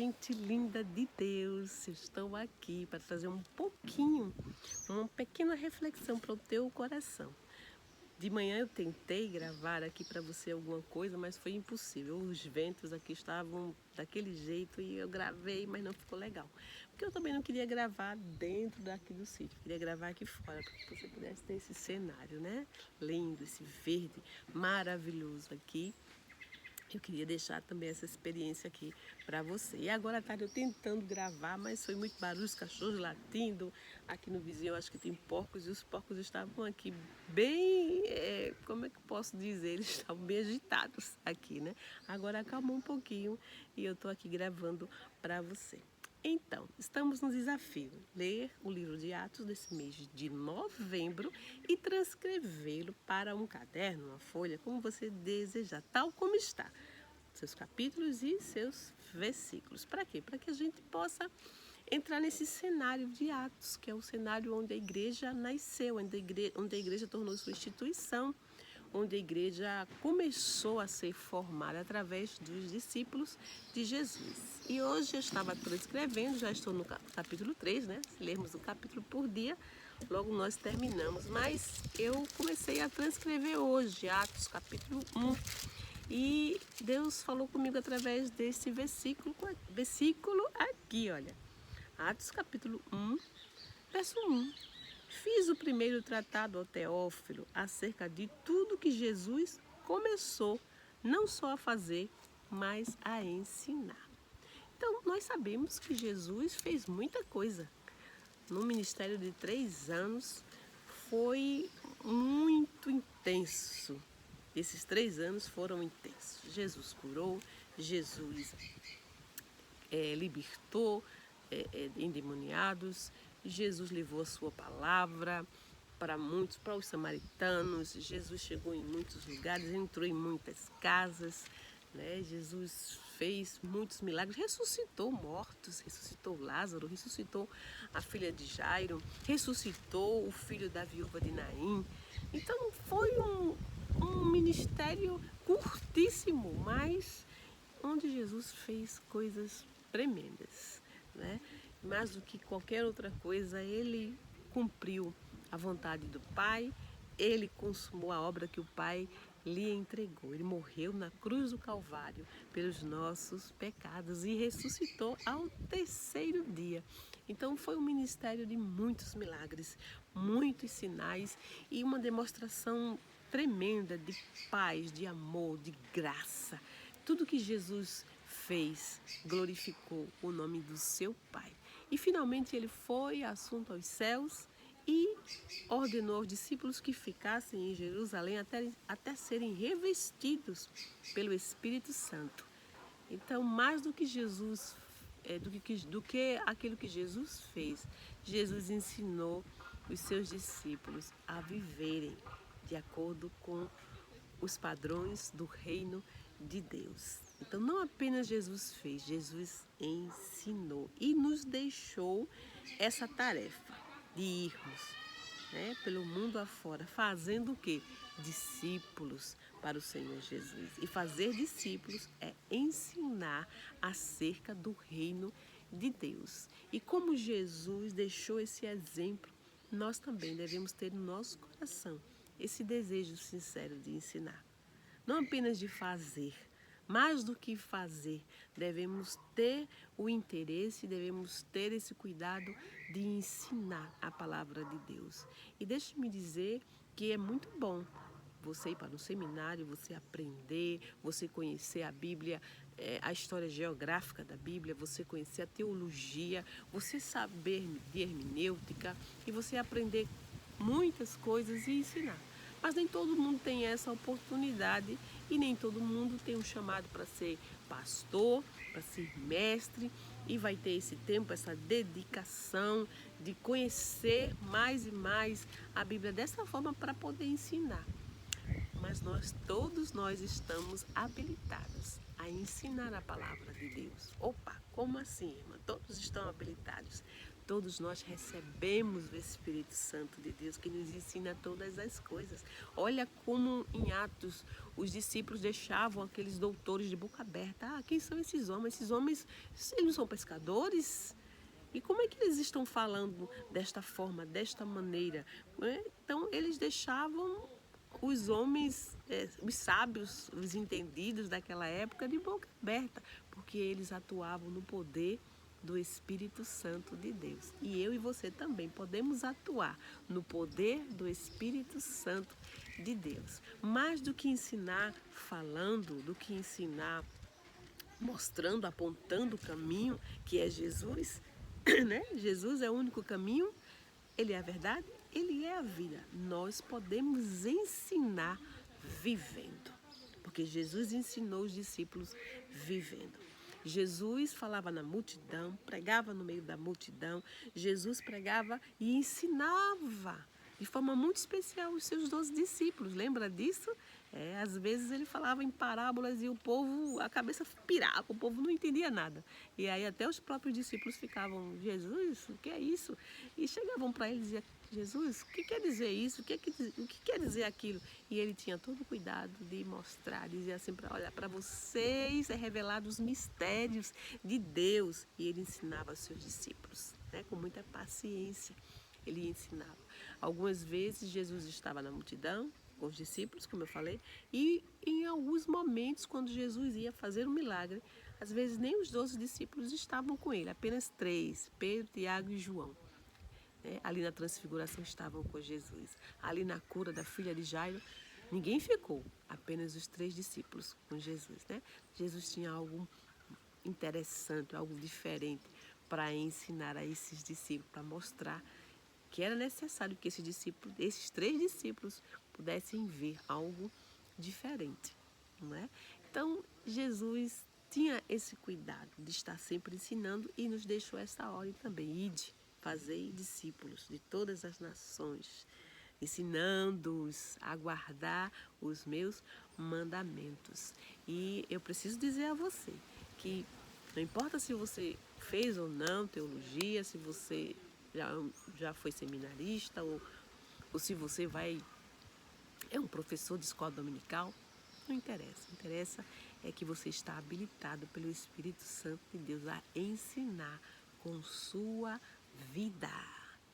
gente linda de Deus, estou aqui para trazer uma pequena reflexão para o teu coração. De manhã eu tentei gravar aqui para você alguma coisa, mas foi impossível. Os ventos aqui estavam daquele jeito e eu gravei, mas não ficou legal. Porque eu também não queria gravar dentro daqui do sítio, queria gravar aqui fora, para que você pudesse ter esse cenário, né? Lindo, esse verde maravilhoso aqui. Eu queria deixar também essa experiência aqui para você. E agora à tarde eu tentando gravar, mas foi muito barulho, os cachorros latindo. Aqui no vizinho eu acho que tem porcos e os porcos estavam aqui bem, como é que eu posso dizer? Eles estavam bem agitados aqui, né? Agora acalmou um pouquinho e eu estou aqui gravando para você. Então, estamos no desafio, ler o livro de Atos desse mês de novembro e transcrevê-lo para um caderno, uma folha, como você desejar, tal como está. Seus capítulos e seus versículos. Para quê? Para que a gente possa entrar nesse cenário de Atos, que é o cenário onde a igreja nasceu, onde a igreja tornou sua instituição, onde a igreja começou a ser formada através dos discípulos de Jesus. E hoje eu estava transcrevendo, já estou no capítulo 3, né? Se lermos um capítulo por dia, logo nós terminamos. Mas eu comecei a transcrever hoje, Atos capítulo 1. E Deus falou comigo através desse versículo aqui, olha. Atos capítulo 1, verso 1. Fiz o primeiro tratado ao Teófilo acerca de tudo que Jesus começou não só a fazer, mas a ensinar. Então, nós sabemos que Jesus fez muita coisa. No ministério de 3 anos, foi muito intenso. Esses 3 anos foram intensos. Jesus curou, Jesus libertou endemoniados, Jesus levou a sua palavra para muitos, para os samaritanos. Jesus chegou em muitos lugares, entrou em muitas casas, né? Jesus fez muitos milagres, ressuscitou mortos, ressuscitou Lázaro, ressuscitou a filha de Jairo, ressuscitou o filho da viúva de Naim. Então foi um ministério curtíssimo, mas onde Jesus fez coisas tremendas, né? Mais do que qualquer outra coisa, ele cumpriu a vontade do Pai, ele consumou a obra que o Pai lhe entregou. Ele morreu na cruz do Calvário pelos nossos pecados e ressuscitou ao 3º dia. Então foi um ministério de muitos milagres, muitos sinais e uma demonstração tremenda de paz, de amor, de graça. Tudo que Jesus fez glorificou o nome do seu Pai. E finalmente ele foi assunto aos céus e ordenou aos discípulos que ficassem em Jerusalém até serem revestidos pelo Espírito Santo. Então, mais do que Jesus, do que aquilo que Jesus fez, Jesus ensinou os seus discípulos a viverem de acordo com os padrões do reino de Deus. Então, não apenas Jesus fez, Jesus ensinou e nos deixou essa tarefa de irmos, né, pelo mundo afora, fazendo o quê? Discípulos para o Senhor Jesus. E fazer discípulos é ensinar acerca do reino de Deus. E como Jesus deixou esse exemplo, nós também devemos ter no nosso coração esse desejo sincero de ensinar. Não apenas de fazer, mais do que fazer, devemos ter o interesse, devemos ter esse cuidado de ensinar a palavra de Deus. E deixe-me dizer que é muito bom você ir para um seminário, você aprender, você conhecer a Bíblia, a história geográfica da Bíblia, você conhecer a teologia, você saber de hermenêutica e você aprender muitas coisas e ensinar. Mas nem todo mundo tem essa oportunidade e nem todo mundo tem um chamado para ser pastor, para ser mestre e vai ter esse tempo, essa dedicação de conhecer mais e mais a Bíblia dessa forma para poder ensinar. Mas todos nós estamos habilitados a ensinar a palavra de Deus. Opa, como assim, irmã? Todos estão habilitados. todos nós recebemos o Espírito Santo de Deus, que nos ensina todas as coisas. Olha como em Atos os discípulos deixavam aqueles doutores de boca aberta. Ah, quem são esses homens? Esses homens, eles não são pescadores? E como é que eles estão falando desta forma, desta maneira? Então, eles deixavam os homens, os sábios, os entendidos daquela época de boca aberta, porque eles atuavam no poder do Espírito Santo de Deus. E eu e você também podemos atuar no poder do Espírito Santo de Deus. Mais do que ensinar falando, do que ensinar mostrando, apontando o caminho, que é Jesus, né? Jesus é o único caminho, ele é a verdade, ele é a vida. Nós podemos ensinar vivendo, porque Jesus ensinou os discípulos vivendo. Jesus falava na multidão, pregava no meio da multidão, Jesus pregava e ensinava de forma muito especial os seus 12 discípulos. Lembra disso? Às vezes ele falava em parábolas e o povo, a cabeça pirava, o povo não entendia nada. E aí até os próprios discípulos ficavam, Jesus, o que é isso? E chegavam para ele e diziam, Jesus, o que quer dizer isso? O que quer dizer aquilo? E ele tinha todo o cuidado de mostrar, dizia assim, olha, para vocês é revelado os mistérios de Deus. E ele ensinava aos seus discípulos, né, com muita paciência. Ele ensinava. Algumas vezes Jesus estava na multidão com os discípulos, como eu falei, e em alguns momentos, quando Jesus ia fazer um milagre, às vezes nem os 12 discípulos estavam com ele, apenas 3, Pedro, Tiago e João. Ali na transfiguração estavam com Jesus. Ali na cura da filha de Jairo, ninguém ficou, apenas os 3 discípulos com Jesus, né? Jesus tinha algo interessante, algo diferente para ensinar a esses discípulos, para mostrar que era necessário que esses 3 discípulos pudessem ver algo diferente, não é? Então, Jesus tinha esse cuidado de estar sempre ensinando e nos deixou essa ordem também, ide, fazei discípulos de todas as nações, ensinando-os a guardar os meus mandamentos. E eu preciso dizer a você que não importa se você fez ou não teologia, se você já foi seminarista ou se você é um professor de escola dominical, não interessa. O que interessa é que você está habilitado pelo Espírito Santo de Deus a ensinar com sua vida.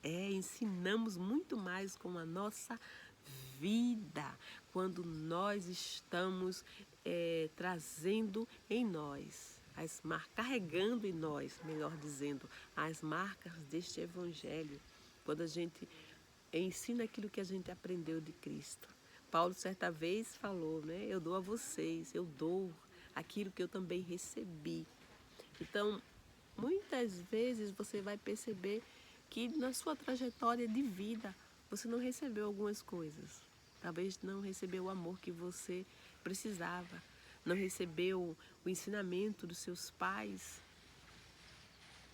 Ensinamos muito mais com a nossa vida, quando nós estamos trazendo em nós, carregando em nós, melhor dizendo, as marcas deste Evangelho, quando a gente ensina aquilo que a gente aprendeu de Cristo. Paulo certa vez falou, né? Eu dou a vocês, eu dou aquilo que eu também recebi. Então, muitas vezes você vai perceber que na sua trajetória de vida você não recebeu algumas coisas. Talvez não recebeu o amor que você precisava, não recebeu o ensinamento dos seus pais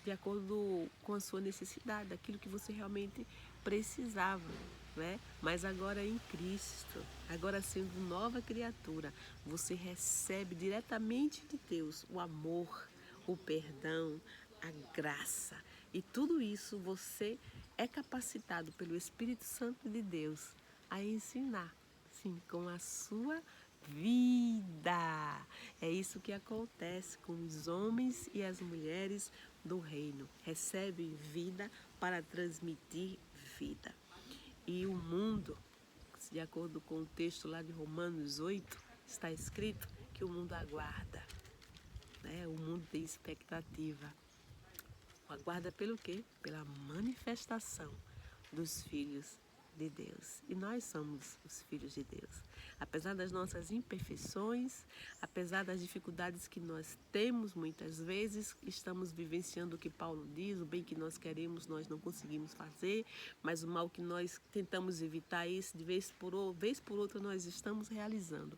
de acordo com a sua necessidade, daquilo que você realmente precisava, né? Mas agora em Cristo, agora sendo nova criatura, você recebe diretamente de Deus o amor, o perdão, a graça. E tudo isso você é capacitado pelo Espírito Santo de Deus a ensinar, sim, com a sua vida. É isso que acontece com os homens e as mulheres do reino. Recebem vida para transmitir vida. E o mundo, de acordo com o texto lá de Romanos 8, está escrito que o mundo aguarda, né? O mundo tem expectativa. Aguarda pelo quê? Pela manifestação dos filhos de Deus. E nós somos os filhos de Deus. Apesar das nossas imperfeições, apesar das dificuldades que nós temos muitas vezes, estamos vivenciando o que Paulo diz, o bem que nós queremos nós não conseguimos fazer, mas o mal que nós tentamos evitar, esse de vez por outra nós estamos realizando.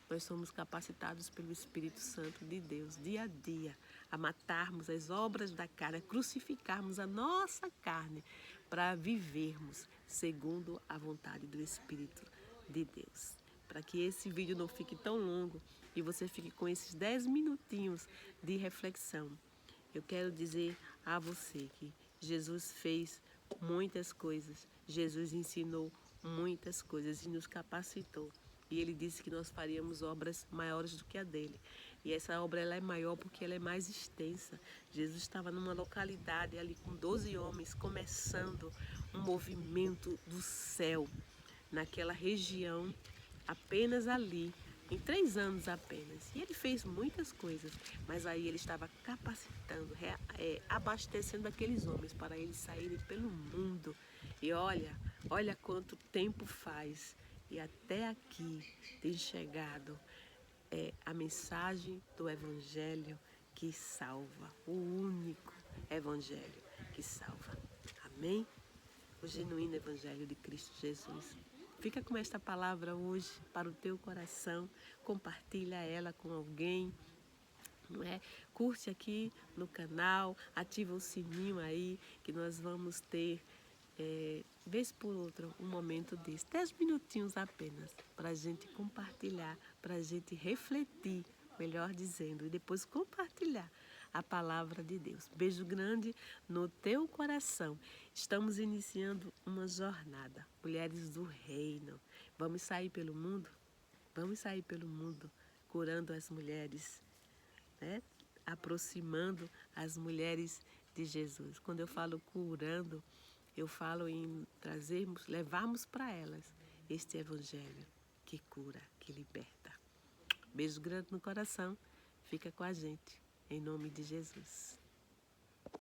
Nós somos capacitados pelo Espírito Santo de Deus, dia a dia, a matarmos as obras da carne, a crucificarmos a nossa carne para vivermos segundo a vontade do Espírito de Deus. Para que esse vídeo não fique tão longo e você fique com esses 10 minutinhos de reflexão, eu quero dizer a você que Jesus fez muitas coisas. Jesus ensinou muitas coisas e nos capacitou. E ele disse que nós faríamos obras maiores do que a dele. E essa obra ela é maior porque ela é mais extensa. Jesus estava numa localidade ali com 12 homens, começando um movimento do céu naquela região, apenas ali, em 3 anos apenas. E ele fez muitas coisas, mas aí ele estava capacitando, abastecendo aqueles homens para eles saírem pelo mundo. E olha quanto tempo faz. E até aqui tem chegado a mensagem do Evangelho que salva, o único Evangelho que salva. Amém? O genuíno Evangelho de Cristo Jesus. Fica com esta palavra hoje para o teu coração, compartilha ela com alguém, não é? Curte aqui no canal, ativa o sininho aí, que nós vamos ter, vez por outra, um momento desse, 10 minutinhos apenas, para a gente compartilhar, para a gente refletir, melhor dizendo, e depois compartilhar a palavra de Deus. Beijo grande no teu coração. Estamos iniciando uma jornada, mulheres do reino. Vamos sair pelo mundo? Vamos sair pelo mundo, curando as mulheres, né? Aproximando as mulheres de Jesus. Quando eu falo curando, eu falo em trazermos, levarmos para elas este evangelho que cura, que liberta. Beijo grande no coração. Fica com a gente, em nome de Jesus.